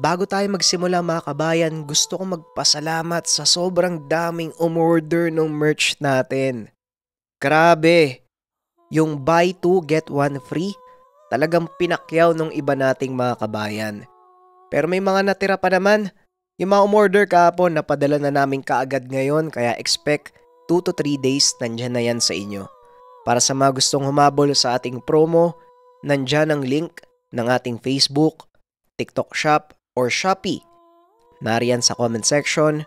Bago tayo magsimula mga kabayan, gusto kong magpasalamat sa sobrang daming umorder ng merch natin. Grabe, yung buy two get one free, talagang pinakyaw nung iba nating mga kabayan. Pero may mga natira pa naman, yung mga umorder kahapon napadala na namin kaagad ngayon kaya expect 2 to 3 days nandyan na yan sa inyo. Para sa mga gustong humabol sa ating promo, nandyan ang link ng ating Facebook, TikTok Shop, or Shopee. Nariyan sa comment section.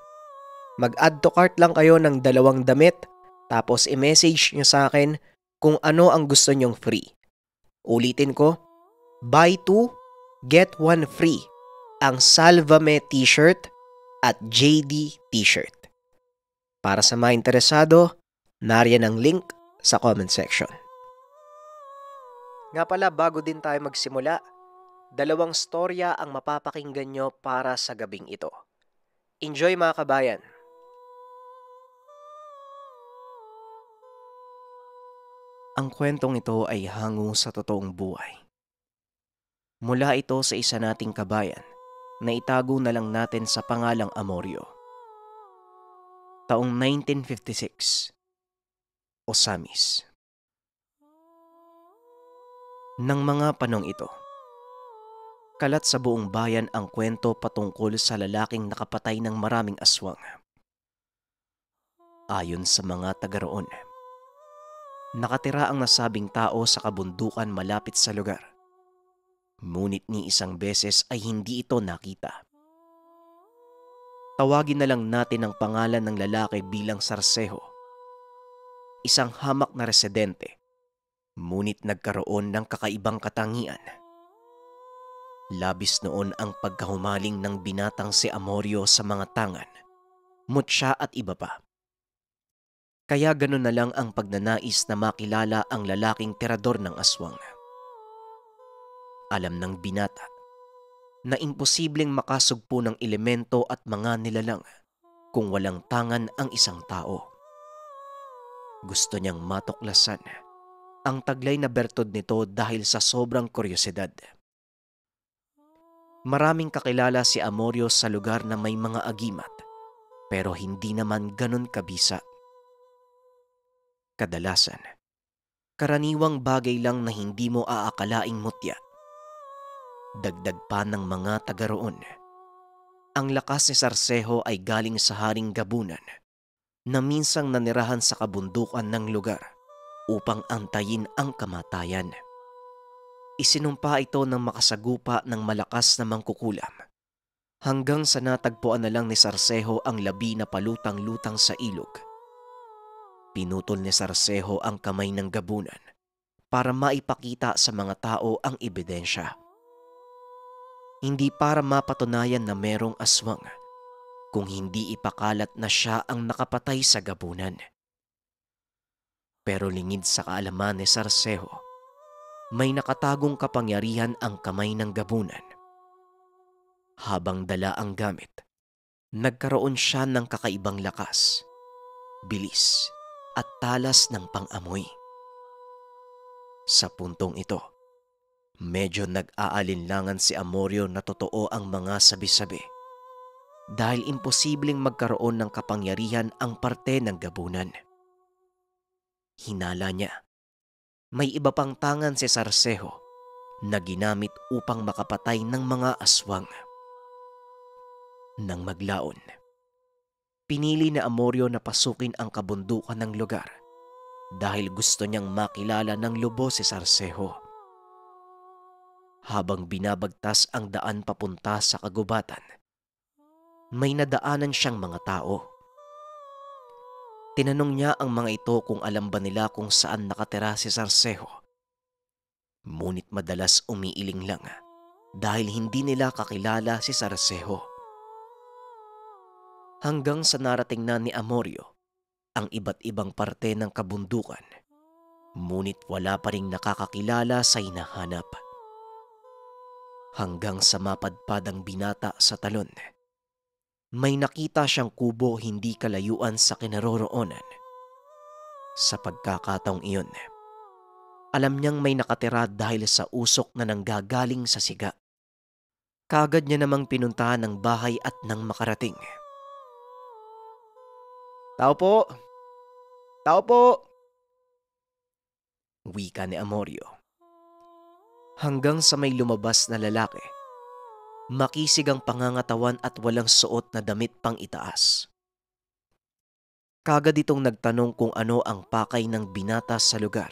Mag-add to cart lang kayo ng 2 damit, tapos i-message nyo sa akin kung ano ang gusto nyong free. Ulitin ko, buy two, get one free. Ang Salvame t-shirt at JD t-shirt. Para sa mga interesado, nariyan ang link sa comment section. Nga pala, bago din tayo magsimula, 2 storya ang mapapakinggan nyo para sa gabing ito. Enjoy mga kabayan! Ang kwentong ito ay hango sa totoong buhay. Mula ito sa isa nating kabayan na itago na lang natin sa pangalang Amorio. Taong 1956, Osamis. Nang mga panong ito, kalat sa buong bayan ang kwento patungkol sa lalaking nakapatay ng maraming aswang. Ayon sa mga taga roon, nakatira ang nasabing tao sa kabundukan malapit sa lugar. Ngunit ni isang beses ay hindi ito nakita. Tawagin na lang natin ang pangalan ng lalaki bilang Sarseho. Isang hamak na residente, ngunit nagkaroon ng kakaibang katangian. Labis noon ang pagkahumaling ng binatang si Amorio sa mga tangan, mutya at iba pa. Kaya ganun na lang ang pagnanais na makilala ang lalaking tirador ng aswang. Alam ng binata na imposibleng makasugpo ng elemento at mga nilalang kung walang tangan ang isang tao. Gusto niyang matuklasan ang taglay na bertod nito dahil sa sobrang kuryosidad. Maraming kakilala si Amorio sa lugar na may mga agimat, pero hindi naman ganun kabisa. Kadalasan, karaniwang bagay lang na hindi mo aakalaing mutya. Dagdag pa ng mga taga roon, ang lakas ni Sarseho ay galing sa Haring Gabunan na minsang nanirahan sa kabundukan ng lugar upang antayin ang kamatayan. Isinumpa ito ng makasagupa ng malakas na mangkukulam hanggang sa natagpuan na lang ni Sarseho ang labi na palutang-lutang sa ilog. Pinutol ni Sarseho ang kamay ng gabunan para maipakita sa mga tao ang ebidensya. Hindi para mapatunayan na merong aswang, kung hindi ipakalat na siya ang nakapatay sa gabunan. Pero lingid sa kaalaman ni Sarseho, may nakatagong kapangyarihan ang kamay ng gabunan. Habang dala ang gamit, nagkaroon siya ng kakaibang lakas, bilis at talas ng pang-amoy. Sa puntong ito, medyo nag-aalinlangan si Amorio na totoo ang mga sabi-sabi dahil imposibleng magkaroon ng kapangyarihan ang parte ng gabunan. Hinala niya, may iba pang tangan si Sarseho na ginamit upang makapatay ng mga aswang. Nang maglaon, pinili ni Amorio na pasukin ang kabundukan ng lugar dahil gusto niyang makilala ng lubos si Sarseho. Habang binabagtas ang daan papunta sa kagubatan, may nadaanan siyang mga tao. Tinanong niya ang mga ito kung alam ba nila kung saan nakatira si Sarseho. Ngunit madalas umiiling lang dahil hindi nila kakilala si Sarseho. Hanggang sa narating na ni Amorio ang iba't ibang parte ng kabundukan, ngunit wala pa ring nakakakilala sa hinahanap. Hanggang sa mapadpad ang binata sa talon, may nakita siyang kubo hindi kalayuan sa kinaroroonan. Sa pagkakataong iyon, alam niyang may nakatira dahil sa usok na nanggagaling sa siga. Kaagad niya namang pinuntahan ang bahay at nang makarating. "Tao po! Tao po!" wika ni Amorio. Hanggang sa may lumabas na lalaki. Makisig ang pangangatawan at walang suot na damit pang itaas. Kaagad itong nagtanong kung ano ang pakay ng binata sa lugar.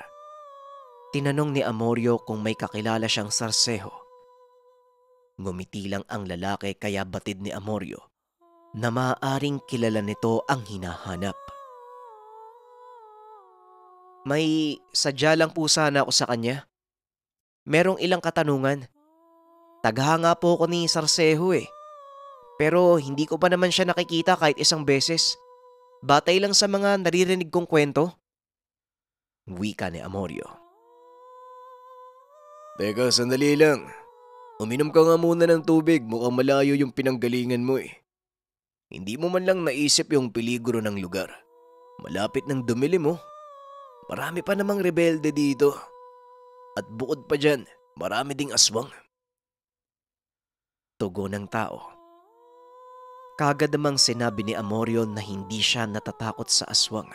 Tinanong ni Amorio kung may kakilala siyang sarseho. Ngumiti lang ang lalaki kaya batid ni Amorio na maaaring kilala nito ang hinahanap. "May sadya lang po sana ako sa kanya. Merong ilang katanungan. Tagahanga po ako ni Sarseho eh. Pero hindi ko pa naman siya nakikita kahit isang beses. Batay lang sa mga naririnig kong kwento." wika ni Amorio. "Teka, sandali lang. Uminom ka nga muna ng tubig, mukhang malayo yung pinanggalingan mo eh. Hindi mo man lang naisip yung peligro ng lugar. Malapit ng dumilim mo. Marami pa namang rebelde dito. At bukod pa dyan, marami ding aswang." Tugon ng tao. Kaagad namang sinabi ni Amorio na hindi siya natatakot sa aswang.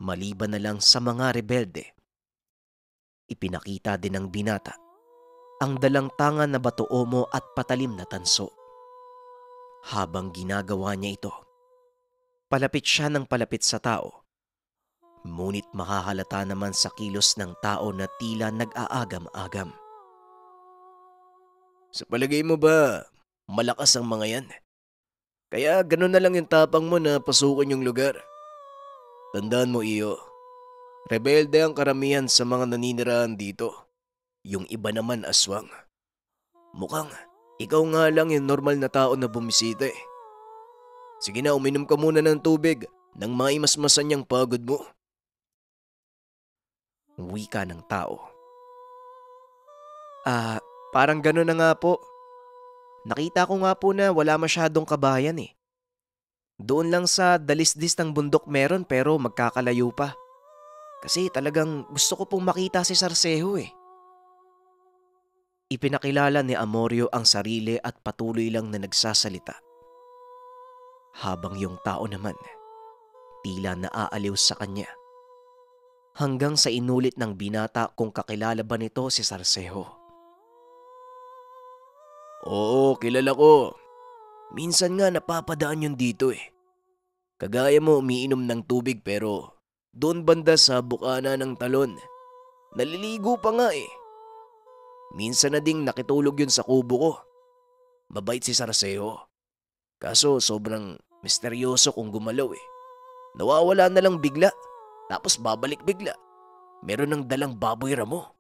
Maliban na lang sa mga rebelde. Ipinakita din ng binata ang dalang tangan na bato-omo at patalim na tanso. Habang ginagawa niya ito, palapit siya ng palapit sa tao. Ngunit makahalata naman sa kilos ng tao na tila nag-aagam-agam. "Sa palagay mo ba, malakas ang mga yan? Kaya ganun na lang yung tapang mo na pasukin yung lugar. Tandaan mo, iyo, rebelde ang karamihan sa mga naninirahan dito. Yung iba naman aswang. Mukhang ikaw nga lang yung normal na tao na bumisita eh. Sige na, uminom ka muna ng tubig nang maimasmasan yung pagod mo." wika ng tao. Parang gano'n na nga po. Nakita ko nga po na wala masyadong kabayan eh. Doon lang sa dalisdis ng bundok meron pero magkakalayo pa. Kasi talagang gusto ko pong makita si Sarseho eh." Ipinakilala ni Amorio ang sarili at patuloy lang na nagsasalita. Habang yung tao naman, tila naaaliw sa kanya. Hanggang sa inulit ng binata kung kakilala ba nito si Sarseho. "Oo, kilala ko. Minsan nga napapadaan yun dito eh. Kagaya mo umiinom ng tubig pero doon banda sa bukana ng talon. Naliligo pa nga eh. Minsan na ding nakitulog yun sa kubo ko. Mabait si Sarseho. Kaso sobrang misteryoso kung gumalaw eh. Nawawala na lang bigla, tapos babalik bigla. Meron ng dalang baboy ramo."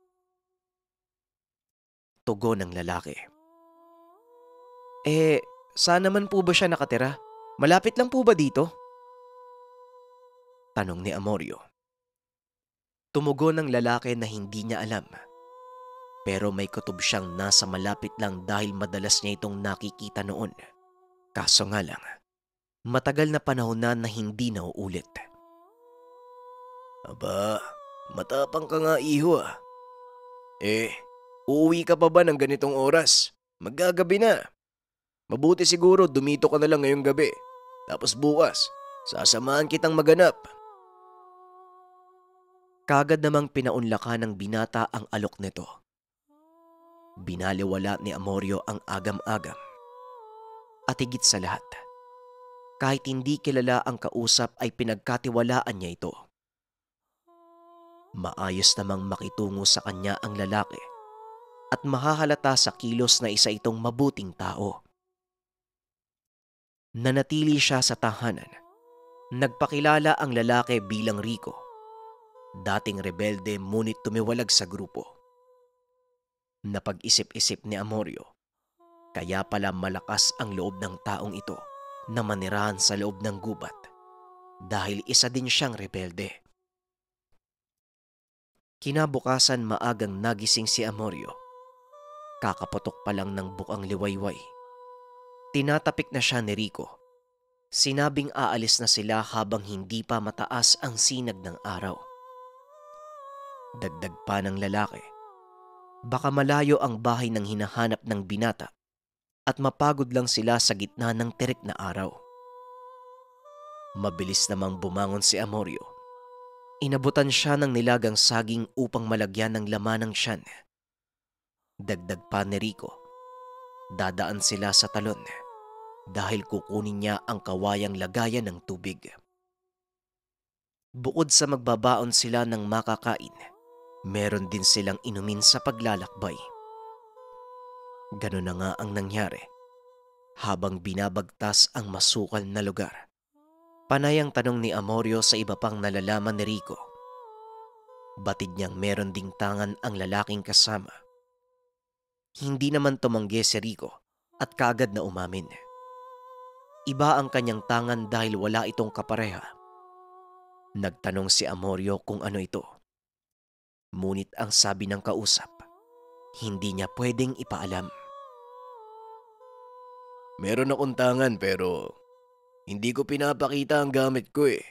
Tugon ng lalaki. Saan naman po ba siya nakatira? Malapit lang po ba dito?" tanong ni Amorio. Tumugon ng lalaki na hindi niya alam. Pero may kutob siyang nasa malapit lang dahil madalas niya itong nakikita noon. Kaso nga lang, matagal na panahon na hindi nauulit. "Aba, matapang ka nga iho ah. Uuwi ka pa ba ng ganitong oras? Maggagabi na. Mabuti siguro dumito ka na lang ngayong gabi. Tapos bukas, sasamahan kitang maganap." Kagad namang pinaunlakan ng binata ang alok nito. Binaliwala ni Amorio ang agam-agam. At higit sa lahat, kahit hindi kilala ang kausap ay pinagkatiwalaan niya ito. Maayos namang makitungo sa kanya ang lalaki at mahahalata sa kilos na isa itong mabuting tao. Nanatili siya sa tahanan. Nagpakilala ang lalaki bilang Rico. Dating rebelde ngunit tumiwalag sa grupo. Napag-isip-isip ni Amorio, kaya pala malakas ang loob ng taong ito na manirahan sa loob ng gubat dahil isa din siyang rebelde. Kinabukasan maagang nagising si Amorio. Kakaputok pa lang ng bukang liwayway. Tinatapik na siya ni Rico. Sinabing aalis na sila habang hindi pa mataas ang sinag ng araw. Dagdag pa ng lalaki, baka malayo ang bahay ng hinahanap ng binata at mapagod lang sila sa gitna ng tirik na araw. Mabilis namang bumangon si Amorio. Inabutan siya ng nilagang saging upang malagyan ng laman ng tiyan. Dagdag pa ni Rico, dadaan sila sa talon dahil kukunin niya ang kawayang lagayan ng tubig. Bukod sa magbabaon sila ng makakain, meron din silang inumin sa paglalakbay. Ganun na nga ang nangyari habang binabagtas ang masukal na lugar. Panay ang tanong ni Amorio sa iba pang nalalaman ni Rico. Batid niyang meron ding tangan ang lalaking kasama. Hindi naman tumanggi si Rico at kaagad na umamin. Iba ang kanyang tangan dahil wala itong kapareha. Nagtanong si Amorio kung ano ito. Ngunit ang sabi ng kausap, hindi niya pwedeng ipaalam. Meron akong tangan pero hindi ko pinapakita ang gamit ko eh.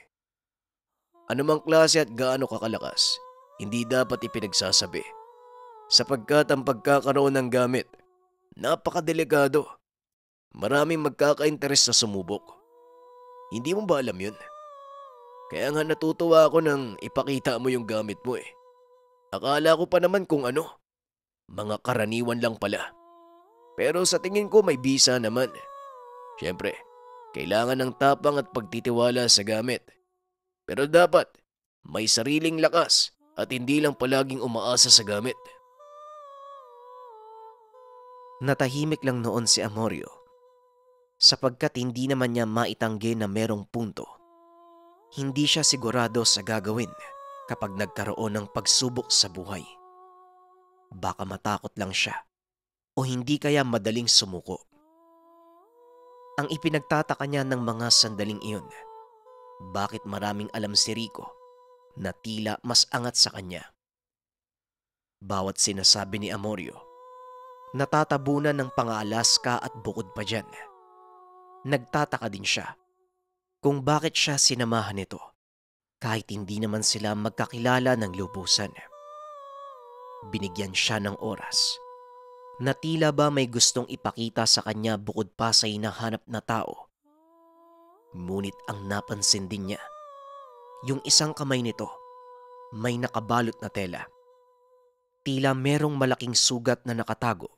Anumang klase at gaano kakalakas, hindi dapat ipinagsasabi. Sapagkat ang pagkakaroon ng gamit, napakadelikado. Maraming magkaka-interes sa sumubok. Hindi mo ba alam yun? Kaya nga natutuwa ako nang ipakita mo yung gamit mo eh. Akala ko pa naman kung ano. Mga karaniwan lang pala. Pero sa tingin ko may bisa naman. Siyempre, kailangan ng tapang at pagtitiwala sa gamit. Pero dapat may sariling lakas at hindi lang palaging umaasa sa gamit. Natahimik lang noon si Amorio sapagkat hindi naman niya maitanggi na merong punto. Hindi siya sigurado sa gagawin kapag nagkaroon ng pagsubok sa buhay. Baka matakot lang siya o hindi kaya madaling sumuko. Ang ipinagtataka niya ng mga sandaling iyon, bakit maraming alam si Rico na tila mas angat sa kanya. Bawat sinasabi ni Amorio, natatabunan ng pang-Alaska at bukod pa dyan. Nagtataka din siya kung bakit siya sinamahan nito kahit hindi naman sila magkakilala ng lubusan. Binigyan siya ng oras na tila ba may gustong ipakita sa kanya bukod pa sa hinahanap na tao. Ngunit ang napansin din niya, yung isang kamay nito may nakabalot na tela. Tila merong malaking sugat na nakatago.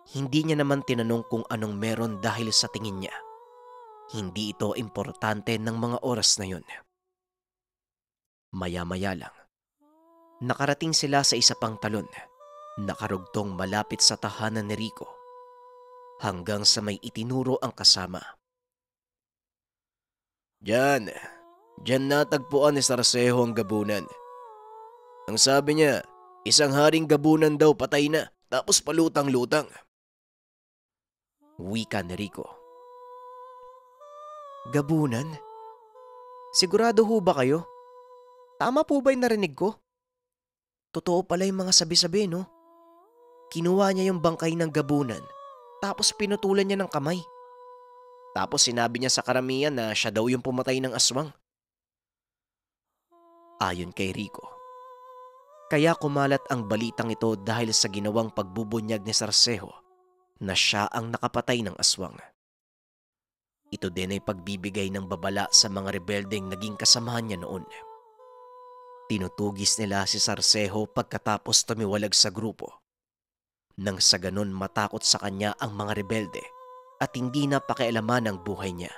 Hindi niya naman tinanong kung anong meron dahil sa tingin niya, hindi ito importante ng mga oras na yun. Maya-maya lang, nakarating sila sa isa pang talon, nakarugtong malapit sa tahanan ni Rico, hanggang sa may itinuro ang kasama. Diyan natagpuan ni Sarcejo ang gabunan. Ang sabi niya, isang haring gabunan daw patay na, tapos palutang-lutang. Wika ni Rico. Gabunan? Sigurado ho ba kayo? Tama po ba yung narinig ko? Totoo pala yung mga sabi-sabi, no? Kinuha niya yung bangkay ng gabunan, tapos pinutulan niya ng kamay. Tapos sinabi niya sa karamihan na siya daw yung pumatay ng aswang. Ayon kay Rico, kaya kumalat ang balitang ito dahil sa ginawang pagbubunyag ni Sarcejo na siya ang nakapatay ng aswang. Ito din ay pagbibigay ng babala sa mga rebeldeng naging kasamahan niya noon. Tinutugis nila si Sarcejo pagkatapos tumiwalag sa grupo. Nang sa ganun matakot sa kanya ang mga rebelde at hindi na pakialaman ang buhay niya.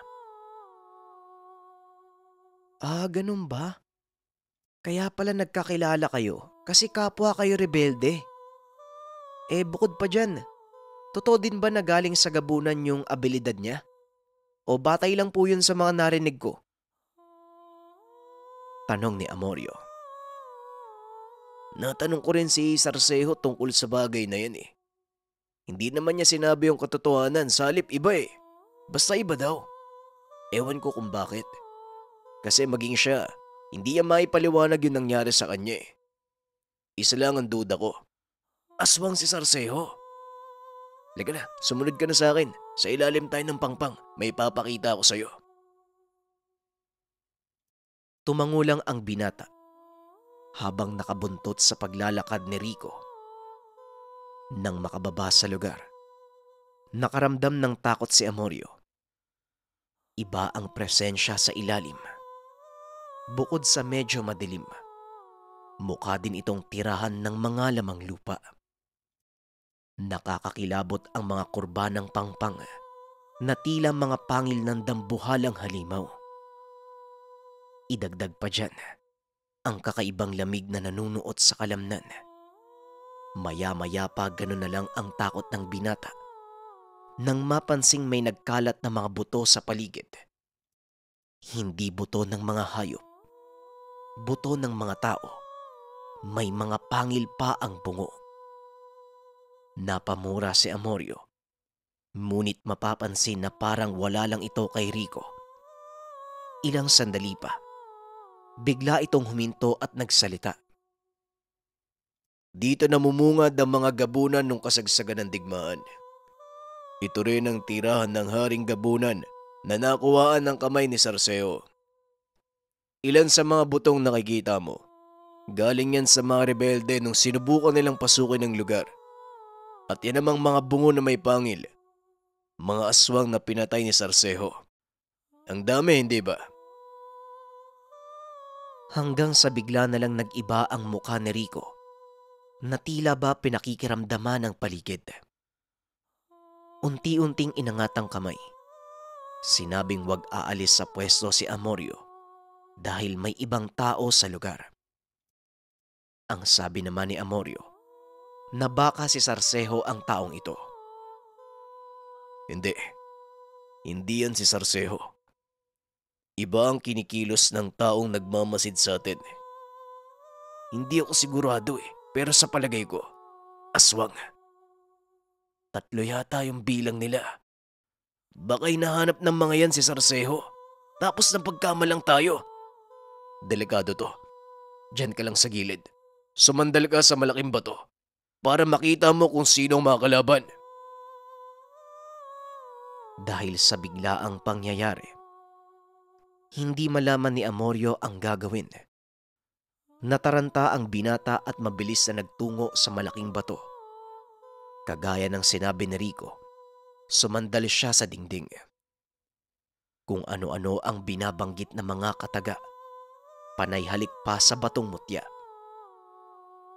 Ganun ba? Kaya pala nagkakilala kayo kasi kapwa kayo rebelde. Bukod pa dyan, totoo din ba na galing sa gabunan yung abilidad niya? O batay lang po yun sa mga narinig ko? Tanong ni Amorio. Natanong ko rin si Sarcejo tungkol sa bagay na yan eh. Hindi naman niya sinabi yung katotohanan, salip iba eh. Basta iba daw. Ewan ko kung bakit. Kasi maging siya, hindi niya maipaliwanag yung nangyari sa kanya eh. Isa lang ang duda ko. Aswang si Sarcejo. Liga na, sumunod ka na sa akin. Sa ilalim tayo ng pangpang, may papakita ako sa'yo. Tumangulang ang binata habang nakabuntot sa paglalakad ni Rico. Nang makababa sa lugar, Nakaramdam ng takot si Amorio. Iba ang presensya sa ilalim. Bukod sa medyo madilim, mukha din itong tirahan ng mga lamang lupa. Nakakakilabot ang mga kurba ng pangpang na tila mga pangil ng dambuhalang halimaw. Idagdag pa dyan ang kakaibang lamig na nanunuot sa kalamnan. Maya-maya pa ganun na lang ang takot ng binata nang mapansing may nagkalat na mga buto sa paligid. Hindi buto ng mga hayop, buto ng mga tao. May mga pangil pa ang bungo. Napamura si Amorio, ngunit mapapansin na parang wala lang ito kay Rico. Ilang sandali pa, bigla itong huminto at nagsalita. Dito namumungad ang mga gabunan ng kasagsagan ng digmaan. Ito rin ang tirahan ng Haring Gabunan na nakuhaan ng kamay ni Sarseo. Ilan sa mga butong nakikita mo, galing yan sa mga rebelde nung sinubukan nilang pasukin ang lugar. At yan namang mga bungo na may pangil, mga aswang na pinatay ni Sarseo. Ang dami, hindi ba? Hanggang sa bigla na lang nag-iba ang mukha ni Rico, na tila ba pinakikiramdaman ng paligid. Unti-unting inangat ang kamay. Sinabing wag aalis sa pwesto si Amorio dahil may ibang tao sa lugar. Ang sabi naman ni Amorio na baka si Sarseho ang taong ito. Hindi yan si Sarseho. Iba ang kinikilos ng taong nagmamasid sa atin. Hindi ako sigurado pero sa palagay ko, aswang. 3 yata yung bilang nila. Baka hinahanap ng mga yan si Sarseho. Tapos ng pagkamalang tayo. Delikado to. Diyan ka lang sa gilid. Sumandal ka sa malaking bato para makita mo kung sino ang mga kalaban. Dahil sa biglaang pangyayari, hindi malaman ni Amorio ang gagawin. Nataranta ang binata at mabilis na nagtungo sa malaking bato. Kagaya ng sinabi ni Rico, sumandal siya sa dingding. Kung ano-ano ang binabanggit ng mga kataga, panay halik pa sa batong mutya.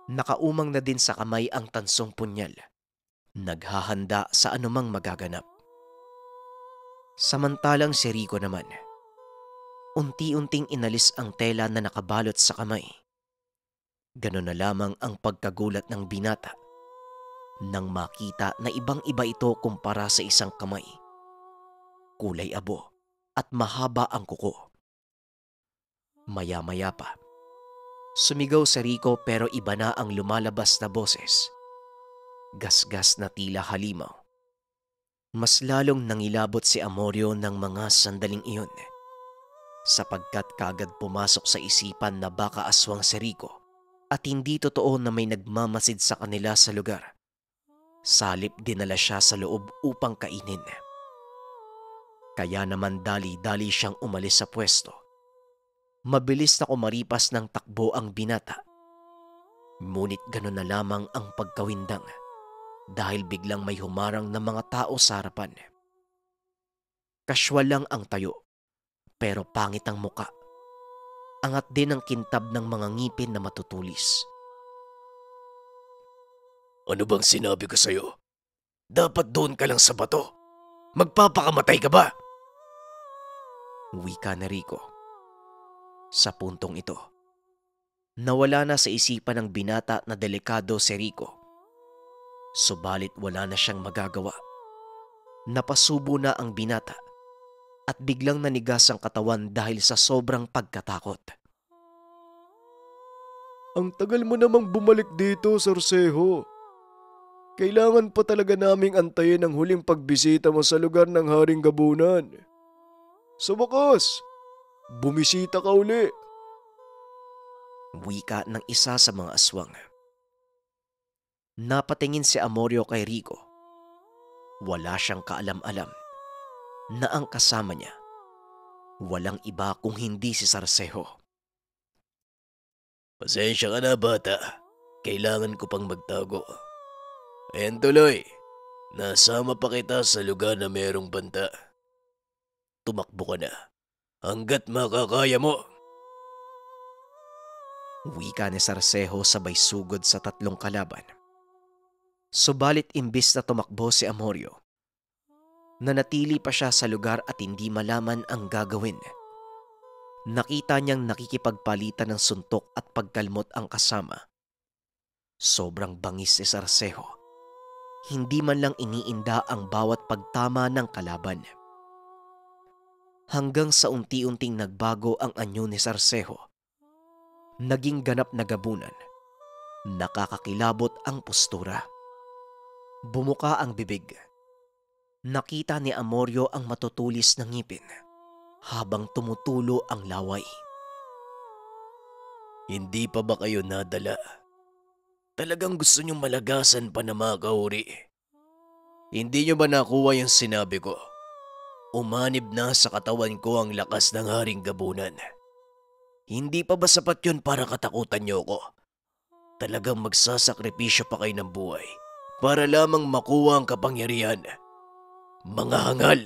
Nakaumang na din sa kamay ang tansong punyal, naghahanda sa anumang magaganap. Samantalang si Rico naman, unti-unting inalis ang tela na nakabalot sa kamay. Ganon na lamang ang pagkagulat ng binata nang makita na ibang-iba ito kumpara sa isang kamay. Kulay abo at mahaba ang kuko. Maya-maya pa, sumigaw si Rico pero iba na ang lumalabas na boses. Gasgas na tila halimaw. Mas lalong nangilabot si Amorio ng mga sandaling iyon, sapagkat kagad pumasok sa isipan na baka aswang si Rico at hindi totoo na may nagmamasid sa kanila sa lugar. Salip dinala siya sa loob upang kainin. Kaya naman dali-dali siyang umalis sa pwesto. Mabilis na kumaripas ng takbo ang binata. Ngunit gano'n na lamang ang pagkawindang dahil biglang may humarang na mga tao sa harapan. Kaswal lang ang tayo, pero pangit ang muka. Angat din ang kintab ng mga ngipin na matutulis. Ano bang sinabi ko sa'yo? Dapat doon ka lang sa bato. Magpapakamatay ka ba? Wika na Rico. Sa puntong ito, nawala na sa isipan ng binata na delikado si Rico. Subalit wala na siyang magagawa. Napasubo na ang binata at biglang nanigas ang katawan dahil sa sobrang pagkatakot. Ang tagal mo namang bumalik dito, Sarseho. Kailangan pa talaga naming antayin ang huling pagbisita mo sa lugar ng Haring Gabunan. Sa wakas, bumisita ka uli. Wika ng isa sa mga aswang. Napatingin si Amorio kay Rico. Wala siyang kaalam-alam na ang kasama niya walang iba kung hindi si Sarseho. Pasensya ka na, bata. Kailangan ko pang magtago. Ayan tuloy. Nasama pa kita sa lugar na merong banta. Tumakbo ka na hanggat makakaya mo. Wika ni Sarcejo sabay sugod sa tatlong kalaban. Subalit imbis na tumakbo si Amorio, nanatili pa siya sa lugar at hindi malaman ang gagawin. Nakita niyang nakikipagpalitan ng suntok at pagkalmot ang kasama. Sobrang bangis ni Sarcejo. Hindi man lang iniinda ang bawat pagtama ng kalaban. Hanggang sa unti-unting nagbago ang anyo ni Sarcejo. Naging ganap na gabunan. Nakakakilabot ang postura. Bumuka ang bibig. Nakita ni Amorio ang matutulis na ngipin habang tumutulo ang laway. Hindi pa ba kayo nadala? Talagang gusto niyong malagasan pa na mga kahuri. Hindi niyo ba nakuha yung sinabi ko? Umanib na sa katawan ko ang lakas ng Haring Gabunan. Hindi pa ba sapat yun para katakutan niyo ko? Talagang magsasakripisyo pa kayo ng buhay para lamang makuha ang kapangyarihan. Mga hangal!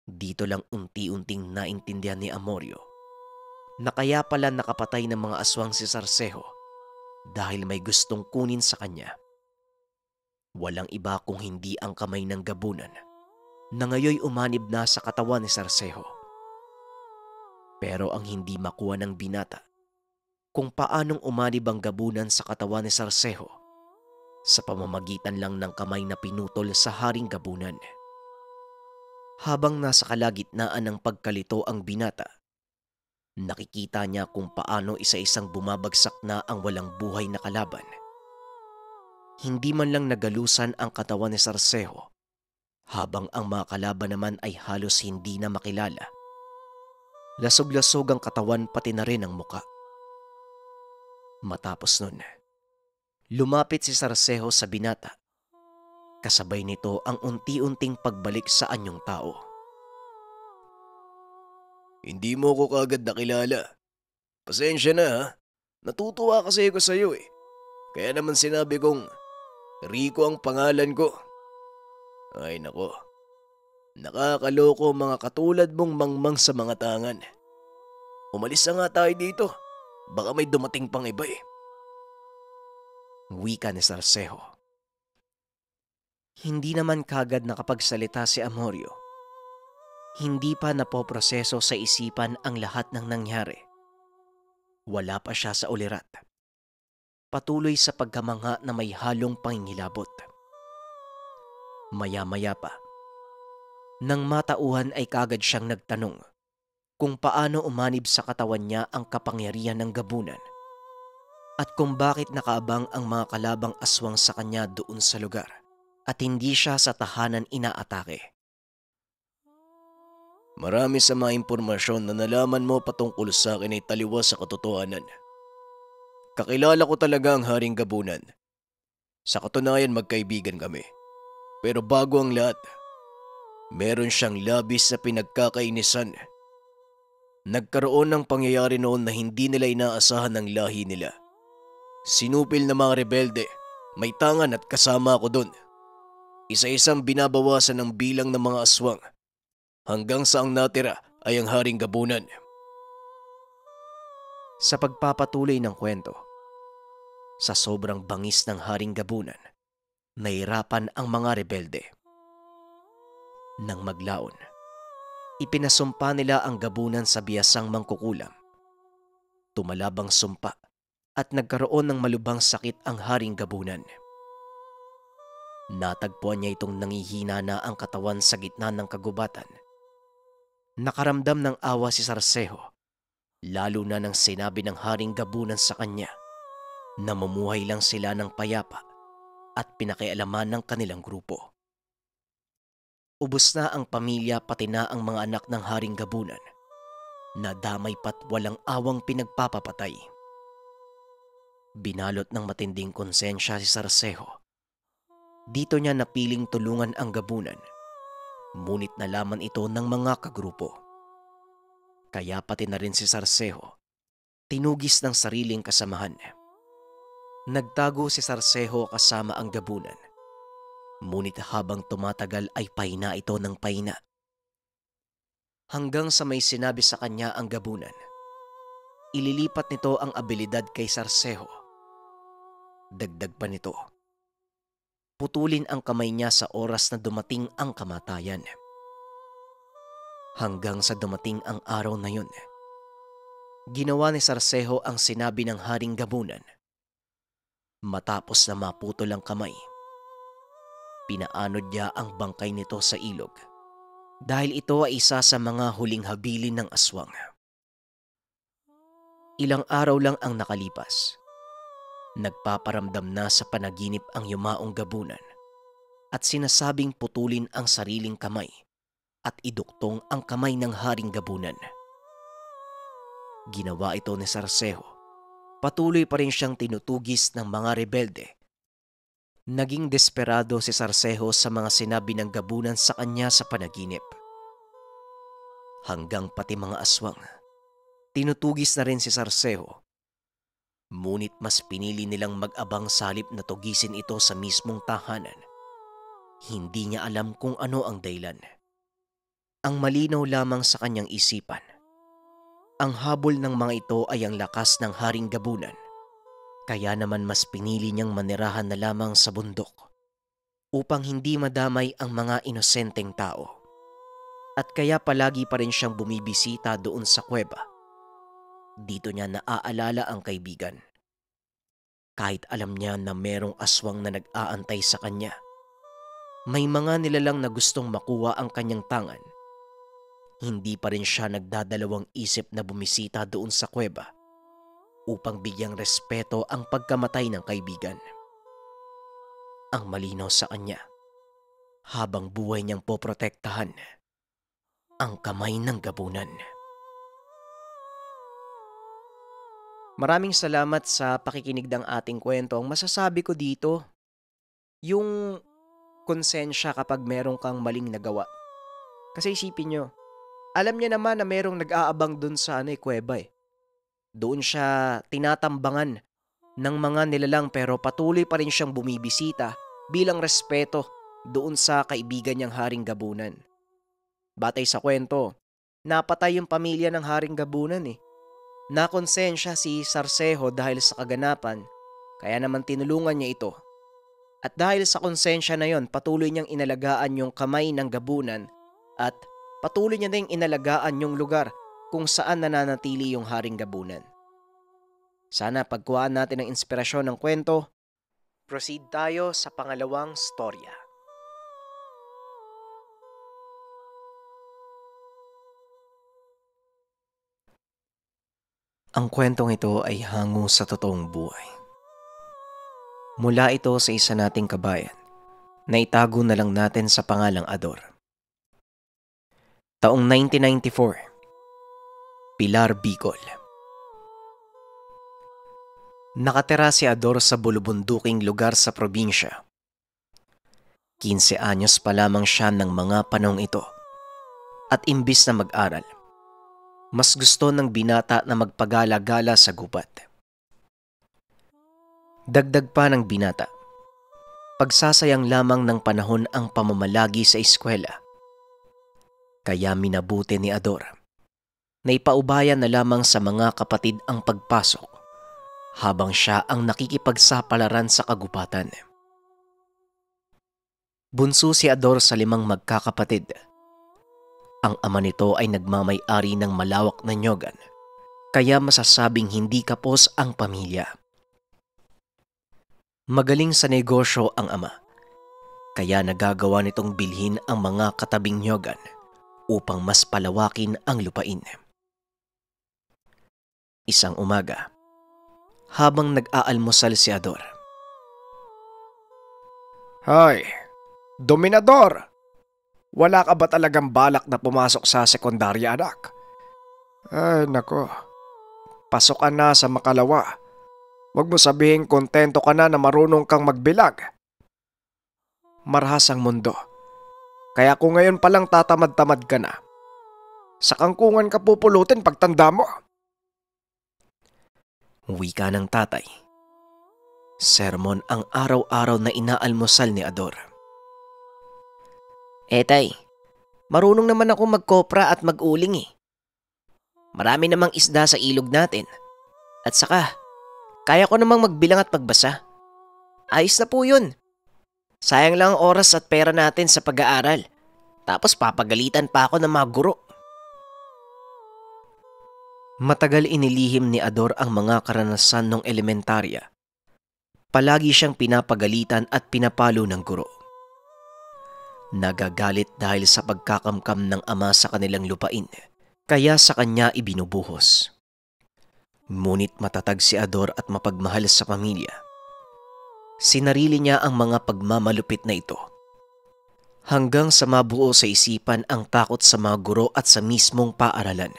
Dito lang unti-unting naintindihan ni Amorio na kaya pala nakapatay ng mga aswang si Sarcejo dahil may gustong kunin sa kanya. Walang iba kung hindi ang kamay ng gabunan na ngayoy umanib na sa katawan ni Sarcejo. Pero ang hindi makuha ng binata kung paanong umanib ang gabunan sa katawan ni Sarcejo sa pamamagitan lang ng kamay na pinutol sa Haring Gabunan. Habang nasa kalagitnaan ng pagkalito ang binata, nakikita niya kung paano isa-isang bumabagsak na ang walang buhay na kalaban. Hindi man lang nagalusan ang katawan ni Sarcejo, habang ang mga kalaban naman ay halos hindi na makilala. Lasog-lasog ang katawan pati na rin ang muka. Matapos nun, lumapit si Sarcejo sa binata. Kasabay nito ang unti-unting pagbalik sa anyong tao. Hindi mo ko kagad nakilala. Pasensya na ha. Natutuwa kasi ako sa iyo eh. Kaya naman sinabi kong Rico ang pangalan ko. Ay nako. Nakakaloko mga katulad mong mangmang sa mga tangan. Umalis na nga tayo dito. Baka may dumating pang iba eh. Wika ni Sarcejo. Hindi naman kagad nakapagsalita si Amorio. Hindi pa napoproseso sa isipan ang lahat ng nangyari. Wala pa siya sa ulirat. Patuloy sa pagkamangha na may halong pangingilabot. Maya-maya pa, nang matauhan ay kagad siyang nagtanong kung paano umanib sa katawan niya ang kapangyarihan ng gabunan at kung bakit nakaabang ang mga kalabang aswang sa kanya doon sa lugar at hindi siya sa tahanan inaatake. Marami sa mga impormasyon na nalaman mo patungkol sa akin ay taliwas sa katotohanan. Kakilala ko talaga ang Haring Gabunan. Sa katunayan magkaibigan kami. Pero bago ang lahat, meron siyang labis na pinagkakainisan. Nagkaroon ng pangyayari noon na hindi nila inaasahan ng lahi nila. Sinupil na mga rebelde, may tangan at kasama ako doon. Isa-isang binabawasan ng bilang ng mga aswang. Hanggang sa ang natira ay ang Haring Gabunan. Sa pagpapatuloy ng kwento, sa sobrang bangis ng Haring Gabunan, nahirapan ang mga rebelde. Nang maglaon, ipinasumpa nila ang gabunan sa biyasang mangkukulam. Tumalabang sumpa at nagkaroon ng malubhang sakit ang Haring Gabunan. Natagpuan niya itong nangihina na ang katawan sa gitna ng kagubatan. Nakaramdam ng awa si Sarcejo, lalo na nang sinabi ng Haring Gabunan sa kanya na mamuhay lang sila ng payapa at pinakialaman ng kanilang grupo. Ubos na ang pamilya pati na ang mga anak ng Haring Gabunan, na damay pat walang awang pinagpapapatay. Binalot ng matinding konsensya si Sarcejo. Dito niya napiling tulungan ang gabunan, ngunit nalaman ito ng mga kagrupo. Kaya pati na rin si Sarcejo tinugis ng sariling kasamahan. Nagtago si Sarcejo kasama ang gabunan Ngunit habang tumatagal ay pahina ito ng pahina. Hanggang sa may sinabi sa kanya ang gabunan. Ililipat nito ang abilidad kay Sarseho. Dagdag pa nito. Putulin ang kamay niya sa oras na dumating ang kamatayan. Hanggang sa dumating ang araw na yun, ginawa ni Sarseho ang sinabi ng Haring Gabunan. Matapos na maputol ang kamay, pinaanod niya ang bangkay nito sa ilog dahil ito ay isa sa mga huling habilin ng aswang. Ilang araw lang ang nakalipas. Nagpaparamdam na sa panaginip ang yumaong gabunan at sinasabing putulin ang sariling kamay at iduktong ang kamay ng Haring Gabunan. Ginawa ito ni Sarseho. Patuloy pa rin siyang tinutugis ng mga rebelde. Naging desperado si Sarseho sa mga sinabi ng gabunan sa kanya sa panaginip. Hanggang pati mga aswang, tinutugis na rin si Sarseho. Ngunit mas pinili nilang mag-abang salip na tugisin ito sa mismong tahanan. Hindi niya alam kung ano ang dahilan. Ang malinaw lamang sa kanyang isipan. Ang habol ng mga ito ay ang lakas ng Haring Gabunan. Kaya naman mas pinili niyang manirahan na lamang sa bundok upang hindi madamay ang mga inosenteng tao. At kaya palagi pa rin siyang bumibisita doon sa kuweba. Dito niya naaalala ang kaibigan. Kahit alam niya na merong aswang na nag-aantay sa kanya, may mga nilalang na gustong makuha ang kanyang tangan. Hindi pa rin siya nagdadalawang isip na bumisita doon sa kuweba upang bigyang respeto ang pagkamatay ng kaibigan. Ang malinaw sa kanya, habang buhay niyang poprotektahan ang kamay ng gabunan. Maraming salamat sa pakikinig ng ating kwento. Ang masasabi ko dito, yung konsensya kapag meron kang maling nagawa. Kasi isipin nyo, alam niya naman na merong nag-aabang dun sa kuweba eh. Doon siya tinatambangan ng mga nilalang pero patuloy pa rin siyang bumibisita bilang respeto doon sa kaibigan niyang Haring Gabunan. Batay sa kwento, napatay yung pamilya ng Haring Gabunan eh. Nakonsensya si Sarseho dahil sa kaganapan, kaya naman tinulungan niya ito. At dahil sa konsensya na yon, patuloy niyang inalagaan yung kamay ng gabunan at patuloy niya ding inalagaan yung lugar kung saan nananatili yung Haring Gabunan. Sana pagkuhaan natin ng inspirasyon ng kwento. Proceed tayo sa pangalawang storya. Ang kwentong ito ay hango sa totoong buhay. Mula ito sa isa nating kabayan na itago na lang natin sa pangalang Ador. Taong 1994, Pilar, Bicol. Nakatira si Ador sa bulubunduking lugar sa probinsya. 15 anyos pa lamang siya ng mga panahong ito at imbis na mag-aral, mas gusto ng binata na magpagala-gala sa gubat. Dagdag pa ng binata, pagsasayang lamang ng panahon ang pamamalagi sa eskwela. Kaya minabuti ni Ador na ipaubayan na lamang sa mga kapatid ang pagpasok habang siya ang nakikipagsapalaran sa kagubatan. Bunso si Ador sa 5 magkakapatid. Ang ama nito ay nagmamay-ari ng malawak na nyogan, kaya masasabing hindi kapos ang pamilya. Magaling sa negosyo ang ama, kaya nagagawa nitong bilhin ang mga katabing nyogan upang mas palawakin ang lupain. Isang umaga, habang nag-aalmusal si Ador. Hoy, Dominador! Wala ka ba talagang balak na pumasok sa sekundarya, anak? Ay, nako. Pasok ka na sa makalawa. Huwag mo sabihin kontento ka na marunong kang magbilag. Marahas ang mundo. Kaya kung ngayon palang tatamad-tamad ka na, sa kangkungan ka pupulutin pagtanda mo. Wika ng tatay. Sermon ang araw-araw na inaalmusal ni Ador. Tay, marunong naman ako magkopra at mag-uling eh. Marami namang isda sa ilog natin. At saka, kaya ko namang magbilang at magbasa. Ayos na po yun. Sayang lang ang oras at pera natin sa pag-aaral. Tapos papagalitan pa ako ng mga guro. Matagal inilihim ni Ador ang mga karanasan ng elementarya. Palagi siyang pinapagalitan at pinapalo ng guro. Nagagalit dahil sa pagkakamkam ng ama sa kanilang lupain, kaya sa kanya ibinubuhos. Ngunit matatag si Ador at mapagmahal sa pamilya. Sinarili niya ang mga pagmamalupit na ito. Hanggang sa mabuo sa isipan ang takot sa mga guro at sa mismong paaralan.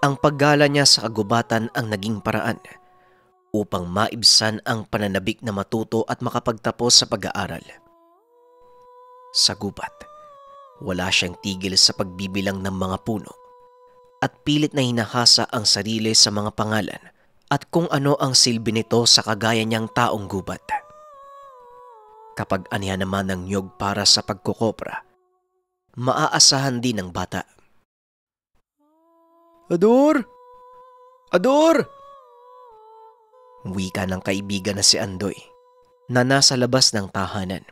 Ang paggala niya sa kagubatan ang naging paraan upang maibsan ang pananabik na matuto at makapagtapos sa pag-aaral. Sa gubat, wala siyang tigil sa pagbibilang ng mga puno at pilit na hinahasa ang sarili sa mga pangalan at kung ano ang silbi nito sa kagaya niyang taong gubat. Kapag anihan naman ng niyog para sa pagkukopra, maaasahan din ng bata. Ador! Ador! Wika ng kaibigan na si Andoy na nasa labas ng tahanan.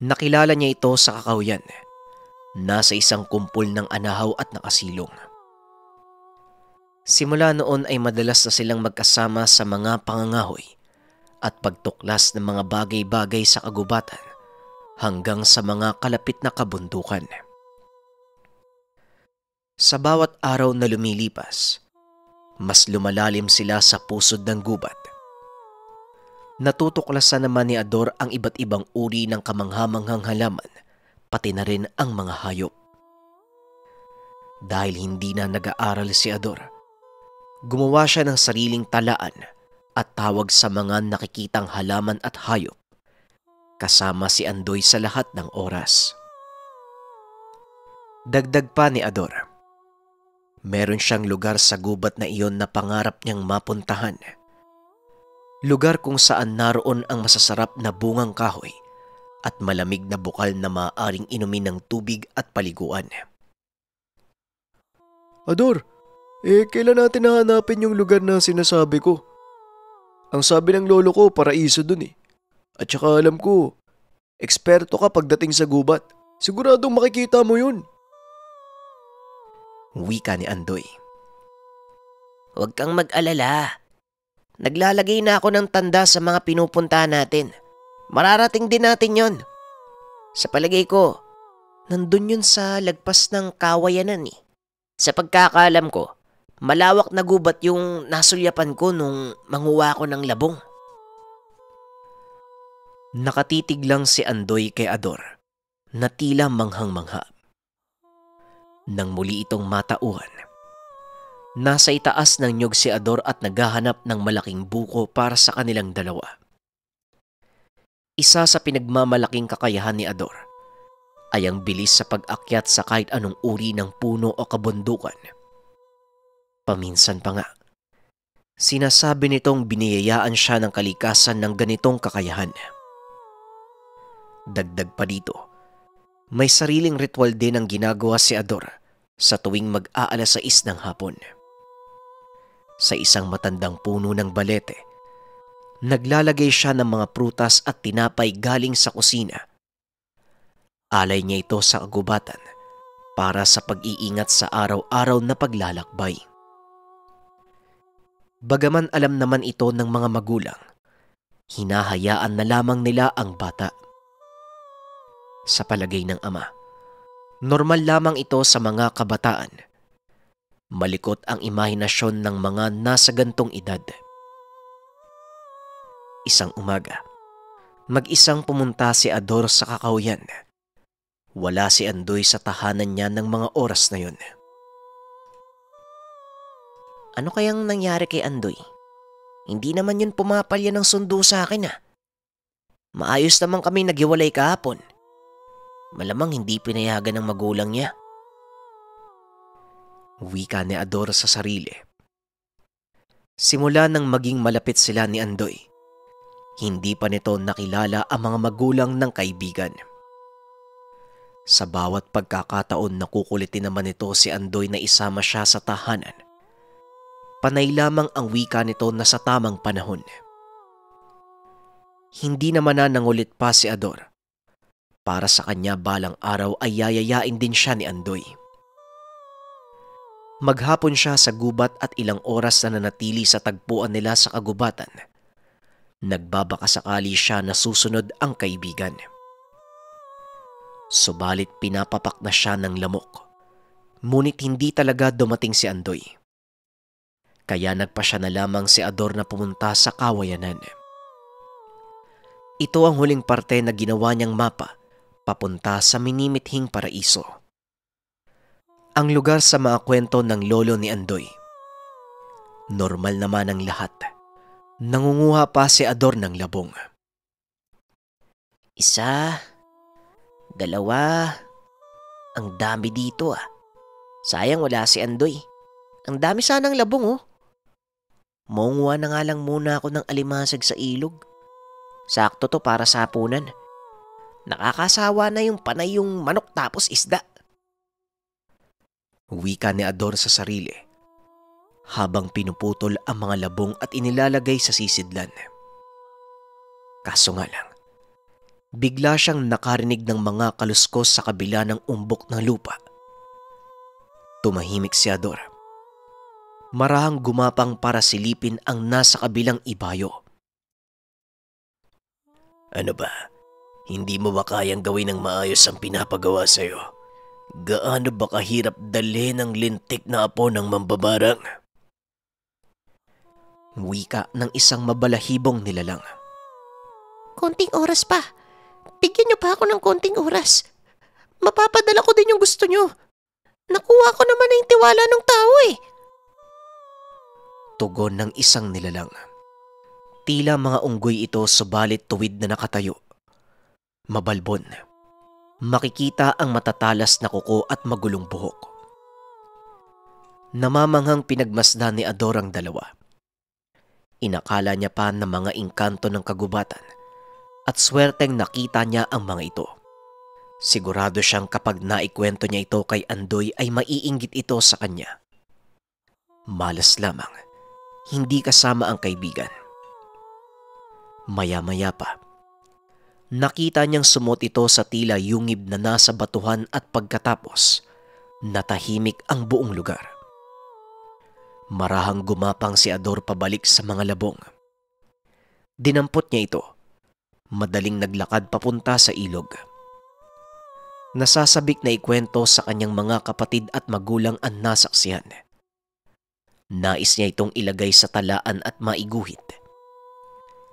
Nakilala niya ito sa kakawyan. Nasa isang kumpol ng anahaw at nakasilong. Simula noon ay madalas na silang magkasama sa mga pangangahoy at pagtuklas ng mga bagay-bagay sa kagubatan hanggang sa mga kalapit na kabundukan. Sa bawat araw na lumilipas, mas lumalalim sila sa pusod ng gubat. Natutuklasan naman ni Ador ang iba't ibang uri ng kamanghamanghang halaman, pati na rin ang mga hayop. Dahil hindi na nag-aaral si Ador, gumawa siya ng sariling talaan at tawag sa mga nakikitang halaman at hayop, kasama si Andoy sa lahat ng oras. Dagdag pa ni Ador, meron siyang lugar sa gubat na iyon na pangarap niyang mapuntahan. Lugar kung saan naroon ang masasarap na bungang kahoy at malamig na bukal na maaaring inumin ng tubig at paliguan. Ador, kailan natin hahanapin yung lugar na sinasabi ko? Ang sabi ng lolo ko, paraiso dun eh. At saka alam ko, eksperto ka pagdating sa gubat. Siguradong makikita mo yun. Wika ni Andoy. Huwag kang mag-alala. Naglalagay na ako ng tanda sa mga pinupuntahan natin. Mararating din natin yon. Sa palagay ko, nandun yun sa lagpas ng kawayanan eh. Sa pagkakaalam ko, malawak na gubat yung nasulyapan ko nung manguha ko ng labong. Nakatitig lang si Andoy kay Ador na tila manghang-mangha. Nang muli itong matauhan, nasa itaas ng niyog si Ador at naghahanap ng malaking buko para sa kanilang dalawa. Isa sa pinagmamalaking kakayahan ni Ador ay ang bilis sa pag-akyat sa kahit anong uri ng puno o kabundukan. Paminsan pa nga, sinasabi nitong biniyayaan siya ng kalikasan ng ganitong kakayahan. Dagdag pa dito, may sariling ritual din ang ginagawa si Ador sa tuwing mag-aalas 6 ng hapon. Sa isang matandang puno ng balete, naglalagay siya ng mga prutas at tinapay galing sa kusina. Alay niya ito sa kagubatan para sa pag-iingat sa araw-araw na paglalakbay. Bagaman alam naman ito ng mga magulang, hinahayaan na lamang nila ang bata. Sa palagay ng ama, normal lamang ito sa mga kabataan. Malikot ang imahinasyon ng mga nasa gantong edad. Isang umaga, mag-isang pumunta si Ador sa kakawyan. Wala si Andoy sa tahanan niya ng mga oras na yun. Ano kayang nangyari kay Andoy? Hindi naman yun pumapalya ng sundo sa akin ah. Maayos naman kami naghiwalay kahapon. Malamang hindi pinayagan ng magulang niya. Wika ni Ador sa sarili. Simula nang maging malapit sila ni Andoy, Hindi pa nito nakilala ang mga magulang ng kaibigan. Sa bawat pagkakataon nakukulitin naman nito si Andoy na isama siya sa tahanan. Panay lamang ang wika nito na sa tamang panahon. Hindi naman na nangulit pa si Ador. Para sa kanya balang araw ay yayayain din siya ni Andoy. Maghapon siya sa gubat at ilang oras na nanatili sa tagpuan nila sa kagubatan. Nagbabakasakali siya na susunod ang kaibigan. Subalit pinapapak na siya ng lamok. Ngunit hindi talaga dumating si Andoy. Kaya nagpasya na lamang si Ador na pumunta sa kawayanan. Ito ang huling parte na ginawa niyang mapa papunta sa minimithing paraiso. Ang lugar sa mga kwento ng lolo ni Andoy. Normal naman ang lahat. Nangunguha pa si Ador ng labong. 1, 2, ang dami dito ah. Sayang wala si Andoy. Ang dami sanang labong oh. Maunguha na nga lang muna ako ng alimasag sa ilog. Sakto to para sa hapunan. Nakakasawa na yung panay yung manok tapos isda. Wika ni Ador sa sarili habang pinuputol ang mga labong at inilalagay sa sisidlan. Kaso nga lang, bigla siyang nakarinig ng mga kaluskos sa kabila ng umbok ng lupa. Tumahimik si Ador. Marahang gumapang para silipin ang nasa kabilang ibayo. Ano ba? Hindi mo ba kayang gawin ng maayos ang pinapagawa sa'yo? Gaano ba kahirap dalhin ang lintik na apo ng mambabarang? Wika ng isang mabalahibong nilalang. Konting oras pa. Bigyan niyo pa ako ng konting oras. Mapapadala ko din yung gusto niyo. Nakuha ko naman na yung tiwala ng tao eh. Tugon ng isang nilalang. Tila mga unggoy ito subalit tuwid na nakatayo. Mabalbon. Makikita ang matatalas na kuko at magulong buhok. Namamanghang pinagmasdan ni Ador ang dalawa. Inakala niya pa na mga engkanto ng kagubatan at swerteng nakita niya ang mga ito. Sigurado siyang kapag naikwento niya ito kay Andoy ay maiinggit ito sa kanya. Malas lamang, hindi kasama ang kaibigan. Maya-maya pa, nakita niyang sumot ito sa tila yungib na nasa batuhan at pagkatapos, natahimik ang buong lugar. Marahang gumapang si Ador pabalik sa mga labong. Dinampot niya ito. Madaling naglakad papunta sa ilog. Nasasabik na ikwento sa kanyang mga kapatid at magulang ang nasaksihan. Nais niya itong ilagay sa talaan at maiguhit.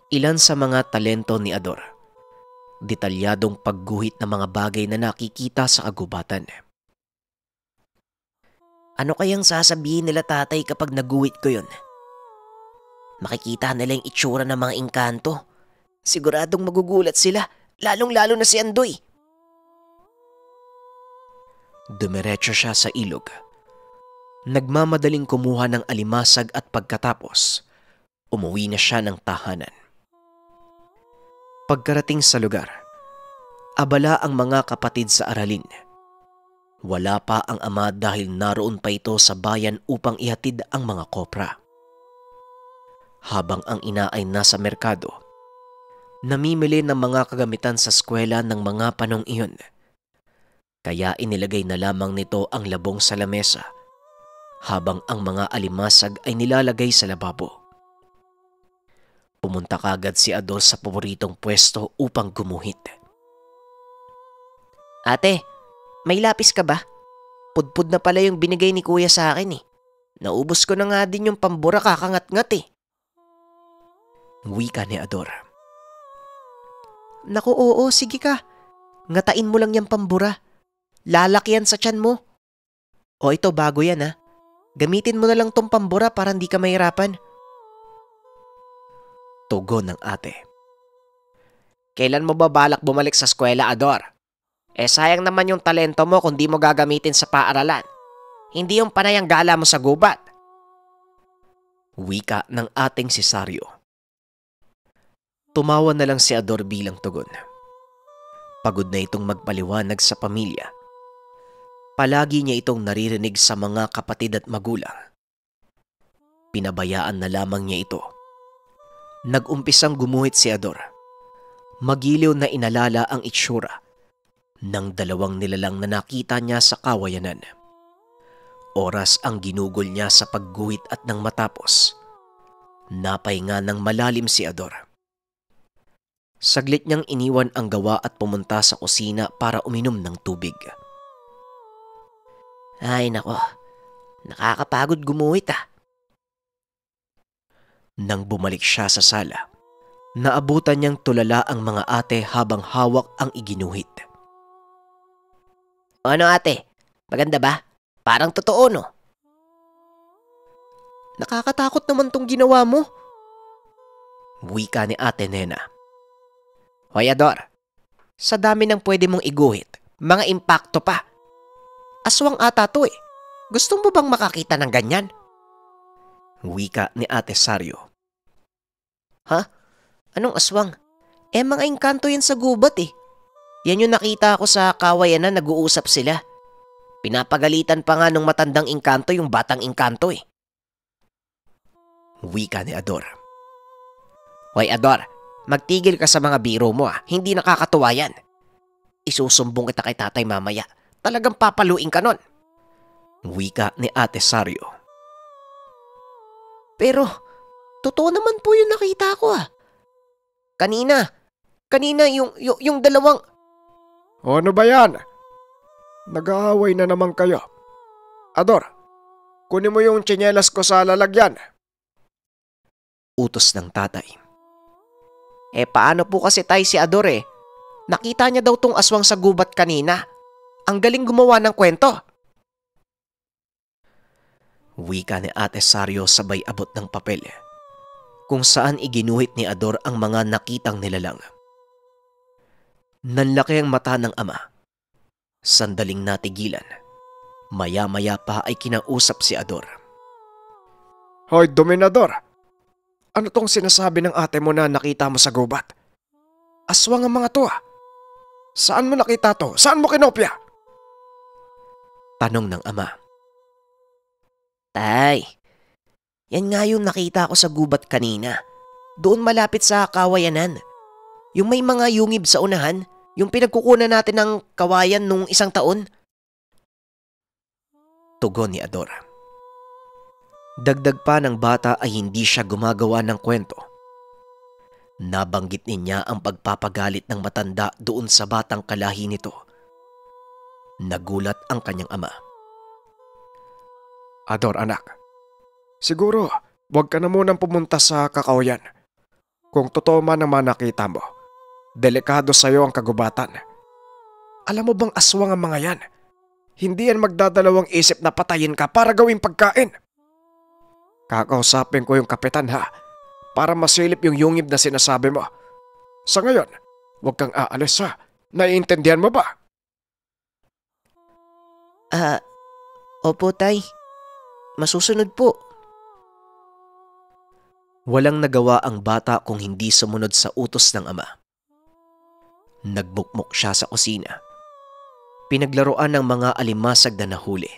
Ilan sa mga talento ni Ador. Detalyadong pagguhit ng mga bagay na nakikita sa kagubatan. Ano kayang sasabihin nila tatay kapag naguhit ko yun? Makikita nila yung itsura ng mga engkanto. Siguradong magugulat sila, lalong-lalo na si Andoy. Dumiretso siya sa ilog. Nagmamadaling kumuha ng alimasag at pagkatapos, umuwi na siya ng tahanan. Pagkarating sa lugar, abala ang mga kapatid sa aralin. Wala pa ang ama dahil naroon pa ito sa bayan upang ihatid ang mga kopra. Habang ang ina ay nasa merkado, namimili ng mga kagamitan sa eskwela ng mga panong iyon. Kaya inilagay na lamang nito ang labong sa lamesa, habang ang mga alimasag ay nilalagay sa lababo. Pumunta kagad si Ador sa paboritong pwesto upang gumuhit. Ate, may lapis ka ba? Pudpud na pala yung binigay ni kuya sa akin eh. Naubos ko na nga din yung pambura kakangat-ngat eh. Wika ni Ador. Naku oo, sige ka. Ngatain mo lang yung pambura. Lalaki yan sa tiyan mo. O ito bago yan ha. Gamitin mo na lang tong pambura para hindi ka mahirapan. Tugon ng ate. Kailan mo ba balak bumalik sa eskwela, Ador? Sayang naman yung talento mo kung di mo gagamitin sa paaralan. Hindi yung panay ang gala mo sa gubat. Wika ng ating si Sario. Tumawa na lang si Ador bilang tugon. Pagod na itong magpaliwanag sa pamilya. Palagi niya itong naririnig sa mga kapatid at magulang. Pinabayaan na lamang niya ito. Nag-umpisang gumuhit si Ador. Magiliw na inalala ang itsura ng dalawang nilalang na nakita niya sa kawayanan. Oras ang ginugol niya sa pagguhit at nang matapos, napahinga ng malalim si Ador. Saglit niyang iniwan ang gawa at pumunta sa kusina para uminom ng tubig. Ay nako, nakakapagod gumuhit ah. Nang bumalik siya sa sala, naabutan niyang tulala ang mga ate habang hawak ang iginuhit. Ano ate? Maganda ba? Parang totoo no? Nakakatakot naman tong ginawa mo. Wika ni Ate Nena. Hoy Ador, sa dami ng pwede mong iguhit, mga impakto pa. Aswang ata to eh. Gusto mo bang makakita ng ganyan? Wika ni Ate Sario. Ha? Anong aswang? Mga engkanto yan sa gubat eh. Yan yung nakita ko sa kawayan na nag-uusap sila. Pinapagalitan pa nga nung matandang engkanto yung batang engkanto eh. Wika ni Ador. Hoy Ador, magtigil ka sa mga biro mo ah. Hindi nakakatuwa yan. Isusumbong kita kay tatay mamaya. Talagang papaluin ka nun. Wika ni Ate Sario. Pero, totoo naman po yung nakita ko ah. Kanina yung dalawang... Ano ba yan? Nag-aaway na naman kayo. Ador, kunin mo yung tsinelas ko sa lalagyan. Utos ng tatay. Paano po kasi tay si Ador eh? Nakita niya daw tong aswang sa gubat kanina. Ang galing gumawa ng kwento. Wika ni Ate Sario sabay abot ng papel kung saan iginuhit ni Ador ang mga nakitang nilalang. Nanlaki ang mata ng ama. Sandaling natigilan. Maya-maya pa ay kinausap si Ador. Hoy Dominador, ano tong sinasabi ng ate mo na nakita mo sa gubat? Aswang ang mga to ah. Saan mo nakita to? Saan mo kinopya? Tanong ng ama. Tay, yan nga yung nakita ko sa gubat kanina. Doon malapit sa kawayanan. Yung may mga yungib sa unahan, yung pinagkukunan natin ng kawayan nung isang taon. Tugon ni Ador. Dagdag pa ng bata ay hindi siya gumagawa ng kwento. Nabanggit niya ang pagpapagalit ng matanda doon sa batang kalahi nito. Nagulat ang kanyang ama. Ador anak, siguro wag ka na munang pumunta sa kakawayan. Kung totoo man naman nakita mo, delikado sa'yo ang kagubatan. Alam mo bang aswang ang mga yan? Hindi yan magdadalawang isip na patayin ka para gawing pagkain. Kakausapin ko yung kapitan ha, para masilip yung yungib na sinasabi mo. Sa ngayon, wag kang aalis ha. Naiintindihan mo ba? Opo tay. Masusunod po. Walang nagawa ang bata kung hindi sumunod sa utos ng ama. Nagmukmok siya sa kusina. Pinaglaruan ng mga alimasag na nahuli.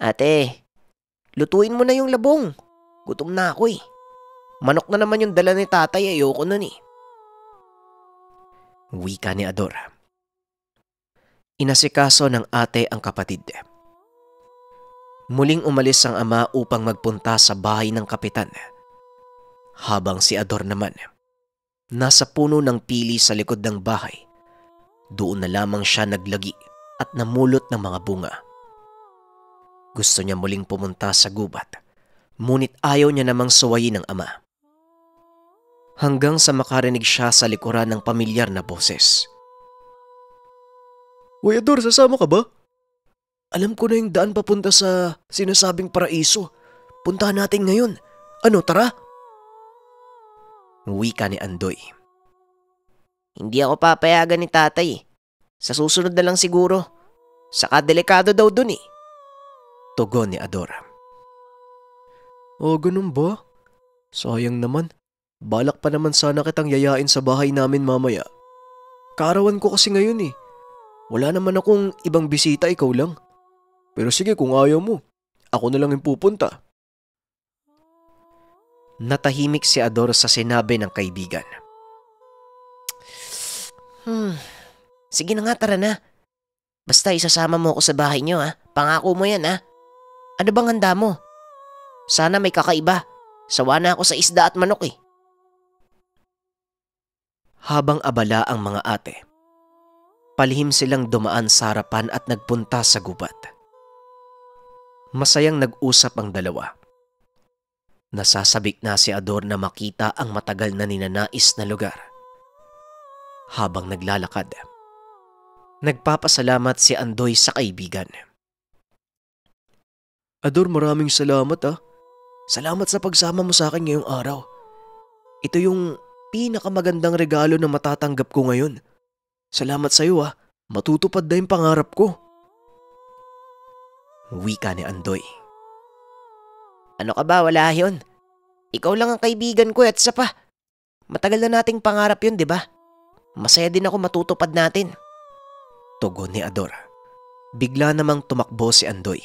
Ate, lutuin mo na yung labong. Gutom na ako eh. Manok na naman yung dala ni tatay, ayoko nun eh. Wika ni Ador. Inasikaso ng ate ang kapatid. Muling umalis ang ama upang magpunta sa bahay ng kapitan. Habang si Ador naman, nasa puno ng pili sa likod ng bahay. Doon na lamang siya naglagi at namulot ng mga bunga. Gusto niya muling pumunta sa gubat, ngunit ayaw niya namang suwayin ng ama. Hanggang sa makarinig siya sa likuran ng pamilyar na boses. Uy Ador, sasama ka ba? Alam ko na yung daan papunta sa sinasabing paraiso. Puntahan natin ngayon. Ano, tara? Wika ni Andoy. Hindi ako papayagan ni tatay. Sa susunod na lang siguro. Saka delikado daw dun eh. Tugon ni Ador. Oh, ganun ba? Sayang naman. Balak pa naman sana kitang yayain sa bahay namin mamaya. Kaarawan ko kasi ngayon eh. Wala naman akong ibang bisita, ikaw lang. Pero sige kung ayaw mo, ako na lang yung pupunta. Natahimik si Ador sa sinabi ng kaibigan. Sige na nga, tara na. Basta isasama mo ako sa bahay niyo ha. Pangako mo yan ha. Ano bang handa mo? Sana may kakaiba. Sawa na ako sa isda at manok eh. Habang abala ang mga ate, palihim silang dumaan sa harapan at nagpunta sa gubat. Masayang nag-usap ang dalawa. Nasasabik na si Ador na makita ang matagal na ninanais na lugar. Habang naglalakad, nagpapasalamat si Andoy sa kaibigan. Ador, maraming salamat ah. Salamat sa pagsama mo sa akin ngayong araw. Ito yung pinakamagandang regalo na matatanggap ko ngayon. Salamat sa iyo ah. Matutupad na yung pangarap ko. Wika ni Andoy. Ano ka ba? Wala yun. Ikaw lang ang kaibigan ko at isa pa. Matagal na nating pangarap yun, di ba? Masaya din ako matutupad natin. Tugon ni Ador. Bigla namang tumakbo si Andoy.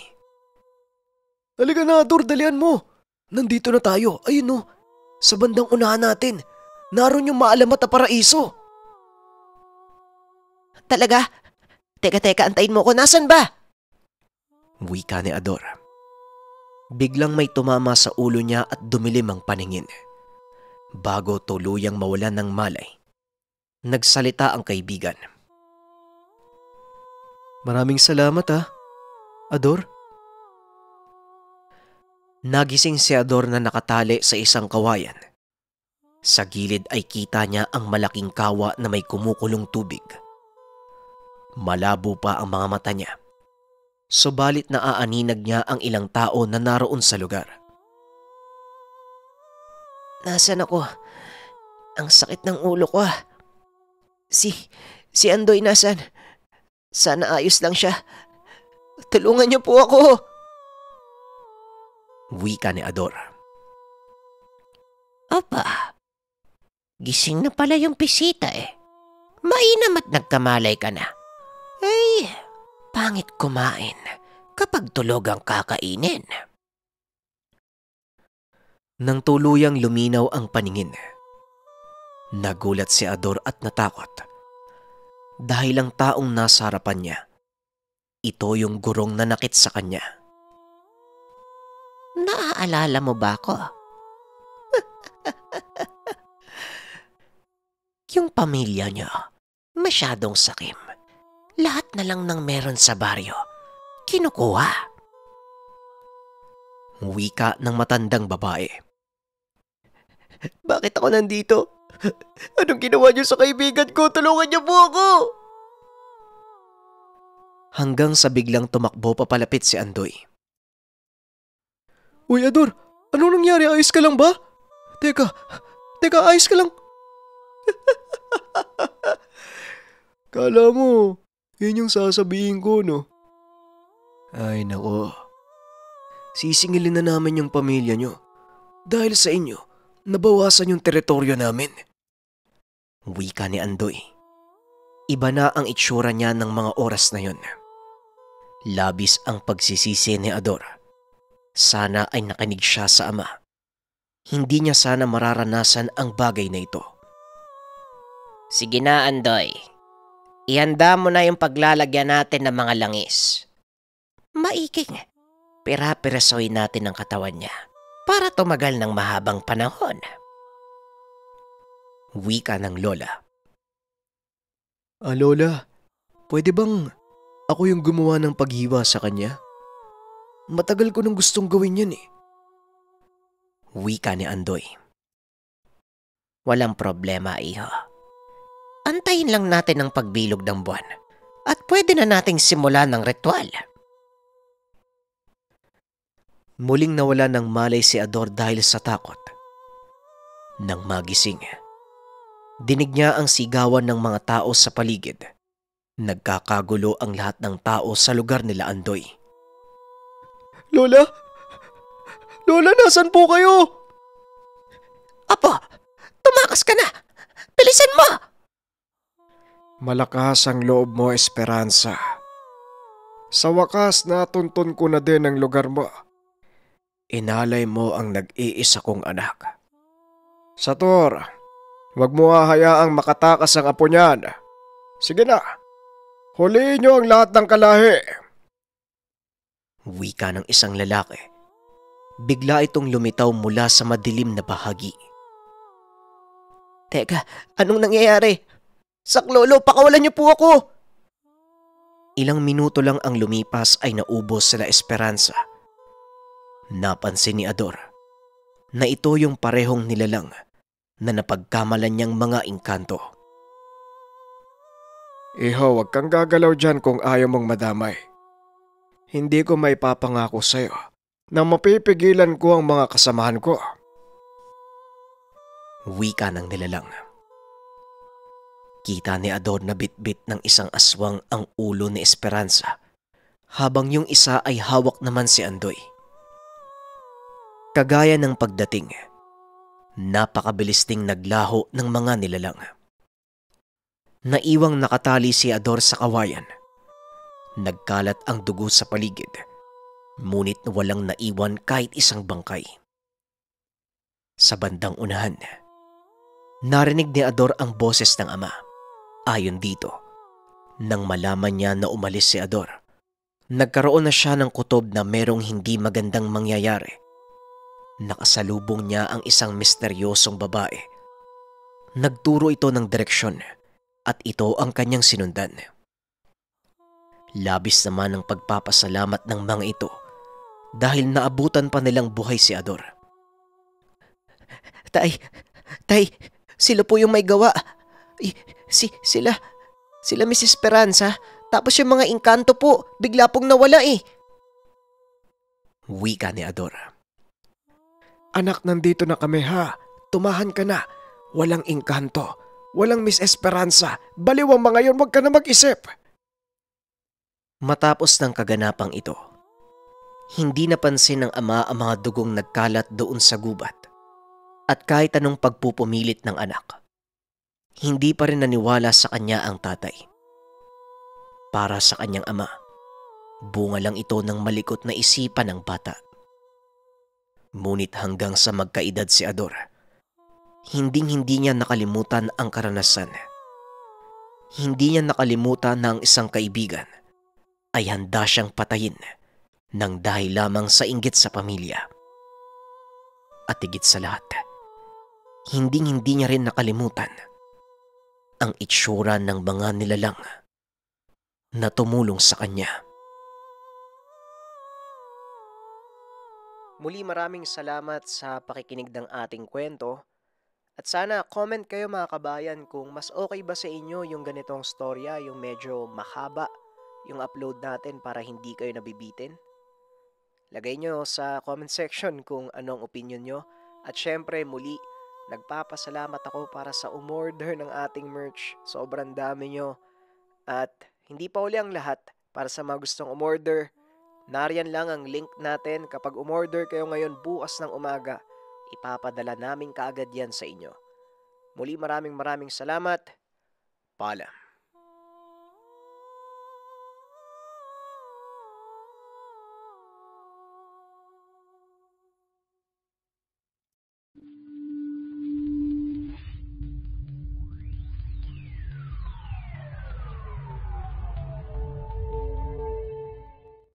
Halika na Ador, dalian mo. Nandito na tayo. Ayun oh. Sa bandang unahan natin. Naroon yung maalamat na paraiso. Talaga? Teka, antayin mo ko. Nasaan ba? Wika ni Ador. Biglang may tumama sa ulo niya at dumilim ang paningin. Bago tuluyang mawalan ng malay, nagsalita ang kaibigan. Maraming salamat ah, Ador. Nagising si Ador na nakatali sa isang kawayan. Sa gilid ay kita niya ang malaking kawa na may kumukulong tubig. Malabo pa ang mga mata niya. Subalit naaaninag niya ang ilang tao na naroon sa lugar. Nasaan ako? Ang sakit ng ulo ko ah. Si Andoy nasaan? Sana ayos lang siya. Tulungan niyo po ako. Wika ni Ador. Apa, gising na pala yung bisita eh. Mainam at nagkamalay ka na. Ay, pangit kumain kapag tulog ang kakainin. Nang tuluyang luminaw ang paningin, nagulat si Ador at natakot. Dahil ang taong nasa harapan niya, ito yung gurong nanakit sa kanya. Naaalala mo ba ako? Yung pamilya niyo, masyadong sakim. Lahat na lang ng meron sa baryo, kinukuha. Wika ng matandang babae. Bakit ako nandito? Anong ginawa niyo sa kaibigan ko? Tulungan niyo po ako! Hanggang sa biglang tumakbo papalapit si Andoy. Uy Ador, ano nangyari? Ayos ka lang ba? Teka, ayos ka lang? Kala mo, yun yung sasabihin ko, no? Ay nako, sisingilin na namin yung pamilya nyo. Dahil sa inyo, nabawasan yung teritoryo namin. Wika ni Andoy. Iba na ang itsura niya ng mga oras na yon. Labis ang pagsisisi ni Ador. Sana ay nakinig siya sa ama. Hindi niya sana mararanasan ang bagay na ito. Sige na, Andoy. Ihanda mo na yung paglalagyan natin ng mga langis. Maiking, pira-pirasoy natin ang katawan niya para tumagal ng mahabang panahon. Wika ng lola. Lola, pwede bang ako yung gumawa ng paghiwa sa kanya? Matagal ko nang gustong gawin yan eh. Wika ni Andoy. Walang problema, iho. Antayin lang natin ang pagbilog ng buwan at pwede na nating simulan ng ritual. Muling nawala ng malay si Ador dahil sa takot. Nang magising, dinig niya ang sigawan ng mga tao sa paligid. Nagkakagulo ang lahat ng tao sa lugar nila Andoy. Lola? Lola, nasan po kayo? Apo, Tumakas ka na! Bilisan mo! Malakas ang loob mo, Esperanza. Sa wakas natuntun ko na din ang lugar mo. Inalay mo ang nag-iisa kong anak. Sator, wag mo hahayaang makatakas ang apo niyan. Sige na, huliin niyo ang lahat ng kalahi. Wika ng isang lalaki. Bigla itong lumitaw mula sa madilim na bahagi. Teka, anong nangyayari? Saklolo, pakawalan niyo po ako! Ilang minuto lang ang lumipas ay naubos sila Esperanza. Napansin ni Ador na ito yung parehong nilalang na napagkamalan niyang mga engkanto. Iho, wag kang gagalaw dyan kung ayaw mong madamay. Hindi ko may papangako sa'yo na mapipigilan ko ang mga kasamahan ko. Wika ng nilalang. Kita ni Ador na bitbit ng isang aswang ang ulo ni Esperanza, habang yung isa ay hawak naman si Andoy. Kagaya ng pagdating, napakabilis ding naglaho ng mga nilalang. Naiwang nakatali si Ador sa kawayan. Nagkalat ang dugo sa paligid, ngunit walang naiwan kahit isang bangkay. Sa bandang unahan, narinig ni Ador ang boses ng ama. Ayon dito, nang malaman niya na umalis si Ador, nagkaroon na siya ng kutob na merong hindi magandang mangyayari. Nakasalubong niya ang isang misteryosong babae. Nagturo ito ng direksyon at ito ang kanyang sinundan. Labis naman ang pagpapasalamat ng mga ito dahil naabutan pa nilang buhay si Ador. Tay, sila po yung may gawa. Sila Miss Esperanza, tapos yung mga engkanto po, bigla pong nawala eh. Wika ni Ador. Anak, nandito na kami ha. Tumahan ka na. Walang engkanto. Walang Miss Esperanza. Baliw ang mga yon, wag ka na mag-isip. Matapos ng kaganapang ito, hindi napansin ng ama ang mga dugong nagkalat doon sa gubat. At kahit anong pagpupumilit ng anak, hindi pa rin naniwala sa kanya ang tatay. Para sa kanyang ama, bunga lang ito ng malikot na isipan ng bata. Ngunit hanggang sa magkaedad si Ador, hindi niya nakalimutan ang karanasan. Hindi niya nakalimutan na ang isang kaibigan ay handa siyang patayin nang dahil lamang sa inggit sa pamilya. At higit sa lahat, hindi niya rin nakalimutan ang itsura ng mga nilalang na tumulong sa kanya. Muli maraming salamat sa pakikinig ng ating kwento. At sana comment kayo mga kabayan kung mas okay ba sa inyo yung ganitong storya, yung medyo mahaba yung upload natin para hindi kayo nabibitin. Lagay nyo sa comment section kung anong opinion nyo. At syempre muli, nagpapasalamat ako para sa umorder ng ating merch. Sobrang dami nyo. At hindi pa uli ang lahat. Para sa mga gustong umorder, nariyan lang ang link natin. Kapag umorder kayo ngayon bukas ng umaga, ipapadala namin kaagad yan sa inyo. Muli maraming salamat. Paalam.